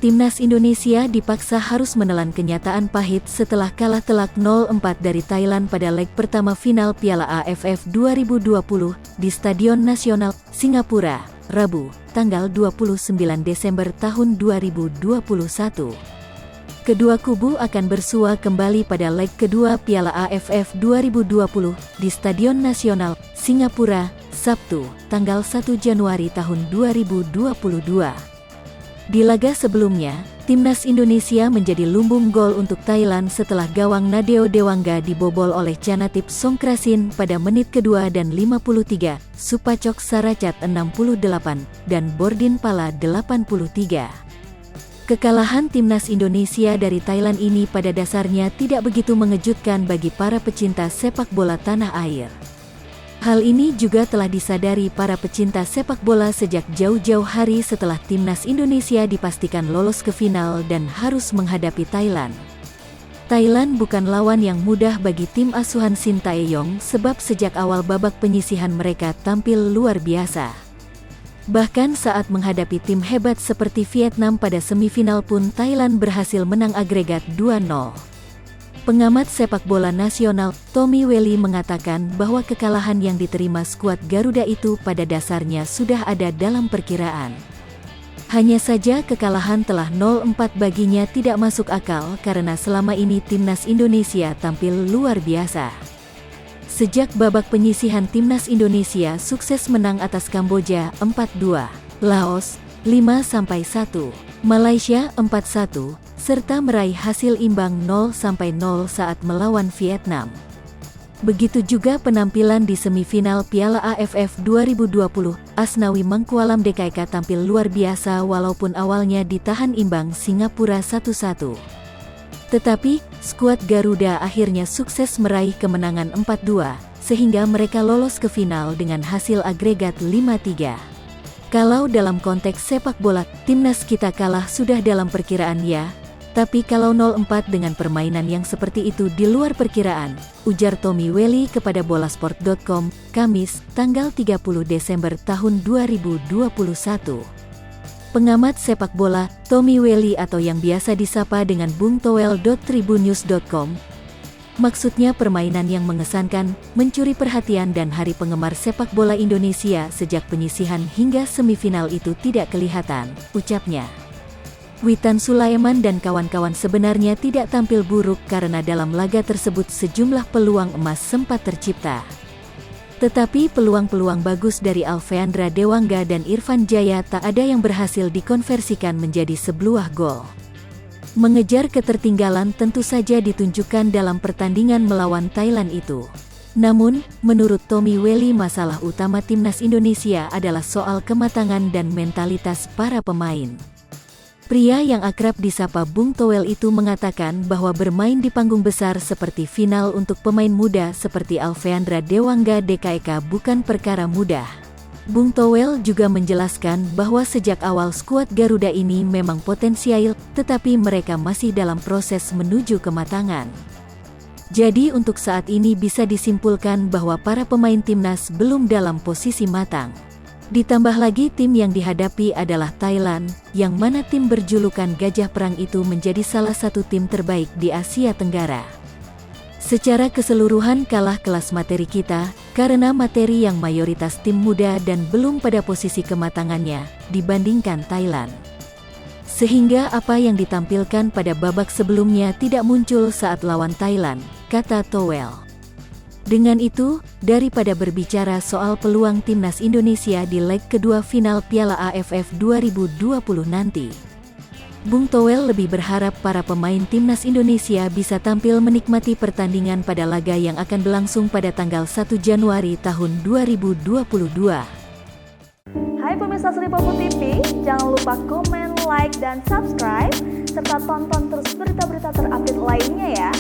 Timnas Indonesia dipaksa harus menelan kenyataan pahit setelah kalah telak 0-4 dari Thailand pada leg pertama final Piala AFF 2020 di Stadion Nasional, Singapura, Rabu, tanggal 29 Desember tahun 2021. Kedua kubu akan bersua kembali pada leg kedua Piala AFF 2020 di Stadion Nasional, Singapura, Sabtu, tanggal 1 Januari tahun 2022. Di laga sebelumnya, Timnas Indonesia menjadi lumbung gol untuk Thailand setelah gawang Nadeo Dewangga dibobol oleh Chanatip Songkrasin pada menit kedua dan 53, Supacok Saracat 68, dan Bordin Pala 83. Kekalahan Timnas Indonesia dari Thailand ini pada dasarnya tidak begitu mengejutkan bagi para pecinta sepak bola tanah air. Hal ini juga telah disadari para pecinta sepak bola sejak jauh-jauh hari setelah Timnas Indonesia dipastikan lolos ke final dan harus menghadapi Thailand. Thailand bukan lawan yang mudah bagi tim asuhan Sintayong sebab sejak awal babak penyisihan mereka tampil luar biasa. Bahkan saat menghadapi tim hebat seperti Vietnam pada semifinal pun Thailand berhasil menang agregat 2-0. Pengamat sepak bola nasional, Tommy Welly mengatakan bahwa kekalahan yang diterima skuad Garuda itu pada dasarnya sudah ada dalam perkiraan. Hanya saja kekalahan telah 0-4 baginya tidak masuk akal karena selama ini Timnas Indonesia tampil luar biasa. Sejak babak penyisihan Timnas Indonesia sukses menang atas Kamboja 4-2, Laos 5-1, Malaysia 4-1, serta meraih hasil imbang 0-0 saat melawan Vietnam. Begitu juga penampilan di semifinal Piala AFF 2020, Asnawi Mangkualam DKK tampil luar biasa walaupun awalnya ditahan imbang Singapura 1-1. Tetapi, skuad Garuda akhirnya sukses meraih kemenangan 4-2, sehingga mereka lolos ke final dengan hasil agregat 5-3. Kalau dalam konteks sepak bola, timnas kita kalah sudah dalam perkiraan ya. Tapi kalau 0-4 dengan permainan yang seperti itu di luar perkiraan, ujar Tommy Welly kepada Bolasport.com, Kamis, tanggal 30 Desember tahun 2021. Pengamat sepak bola, Tommy Welly atau yang biasa disapa dengan Bung Toel.tribunnews.com, maksudnya permainan yang mengesankan, mencuri perhatian dan hari penggemar sepak bola Indonesia sejak penyisihan hingga semifinal itu tidak kelihatan, ucapnya. Witan Sulaiman dan kawan-kawan sebenarnya tidak tampil buruk karena dalam laga tersebut sejumlah peluang emas sempat tercipta. Tetapi peluang-peluang bagus dari Alfeandra Dewangga dan Irfan Jaya tak ada yang berhasil dikonversikan menjadi sebuah gol. Mengejar ketertinggalan tentu saja ditunjukkan dalam pertandingan melawan Thailand itu. Namun, menurut Tommy Welly masalah utama Timnas Indonesia adalah soal kematangan dan mentalitas para pemain. Pria yang akrab disapa Bung Toel itu mengatakan bahwa bermain di panggung besar seperti final untuk pemain muda seperti Alfeandra Dewangga DKK bukan perkara mudah. Bung Toel juga menjelaskan bahwa sejak awal skuad Garuda ini memang potensial, tetapi mereka masih dalam proses menuju kematangan. Jadi untuk saat ini bisa disimpulkan bahwa para pemain timnas belum dalam posisi matang. Ditambah lagi tim yang dihadapi adalah Thailand, yang mana tim berjulukan Gajah Perang itu menjadi salah satu tim terbaik di Asia Tenggara. Secara keseluruhan kalah kelas materi kita, karena materi yang mayoritas tim muda dan belum pada posisi kematangannya, dibandingkan Thailand. Sehingga apa yang ditampilkan pada babak sebelumnya tidak muncul saat lawan Thailand, kata Toel. Dengan itu, daripada berbicara soal peluang Timnas Indonesia di leg kedua final Piala AFF 2020 nanti, Bung Toel lebih berharap para pemain Timnas Indonesia bisa tampil menikmati pertandingan pada laga yang akan berlangsung pada tanggal 1 Januari tahun 2022. Hai pemirsa Seripopo TV, jangan lupa komen, like, dan subscribe, serta tonton terus berita-berita terupdate lainnya ya.